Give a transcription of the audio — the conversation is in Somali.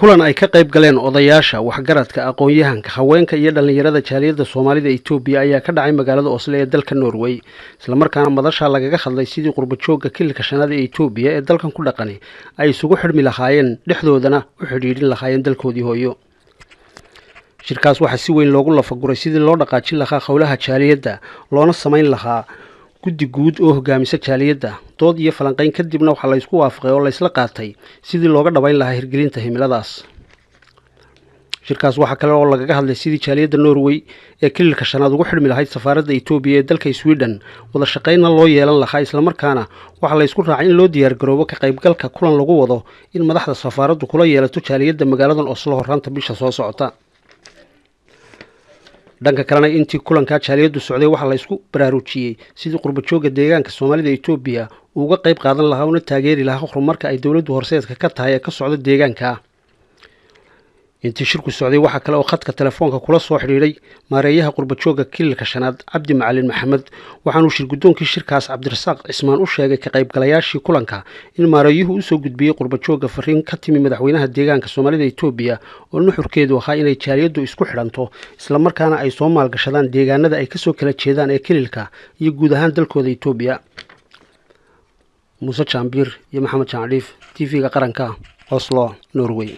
kulan ay ka qayb galeen odayaasha waxgaradka aqoon-yahanka haweenka iyo dhalinyarada jaaliyada Soomaalida Itoobiya ayaa ka dhacay magaalada Oslo ee dalka Norway isla markaana madasha lagaga hadlay sidii qurba joogga kilka shanaad ee Itoobiya ee dalkan ku dhaqani ay isugu xidhmi lahaayeen dhexdoodana u xidhiidhin lahaayeen dalkoodii hooyo. shirkaas waxaa si weyn loogu lafaguray sidii loo dhaqaajin lahaa howlaha jaaliyada loona samayn lahaa guddi guud oo hogaamisa jaaliyada dood iyo falanqayn kadibna waxa la isku waafaqay oo la isla qaatay sidii looga dhabayn lahaa hirgelinta himiladaas. shirkaas waxa kale oo lagaga hadlay sidii jaaliyada Norway ee kilka shanaad ugu xidhmi lahayd safaaradda Itoobiya ee dalka Sweden wada shaqayn loo yeelan lahaa isla markaana waxa la isku raacay in loo diyaar garoobo ka qaybgalka kulan lagu wado in madaxda safaaraddu kula yeelato jaaliyada magaalada Oslo horraanta bisha soo socota. dhanka kalena intii kulanka jaaliyadu socday waxa la isku baraarujiyay sidii qurba joogga deegaanka Soomaalida Itoobiya uga qayb qaadan lahaa una taageeri lahaa horumarka ay dawladdu horseedka ka tahay ee ka socda deegaanka. intii shirku socday waxa kale oo khadka telefoonka kula soo xiriiray maareeyaha qurba joogga kilka shanaad Cabdi Macalin Maxamed waxaanu shir gudoonkii shirkaas Cabdirasaaq Cismaan u sheegay ka qaybgalayaashii kulanka in maareeyuhu u soo gudbiyay qurba joogga fariin ka timi madaxweynaha deegaanka Soomaalida Itoobiya oo nuxurkeedu ahaa inay jaaliyadu isku xidhanto isla markaana ay soo maalgashadaan deegaanada ay ka soo kala jeedaan ee kilka iyo guud ahaan dalkooda Itoobiya. Muuse Jambir iyo Maxamed Jaandiif TV-ga qaranka Oslo, Norway.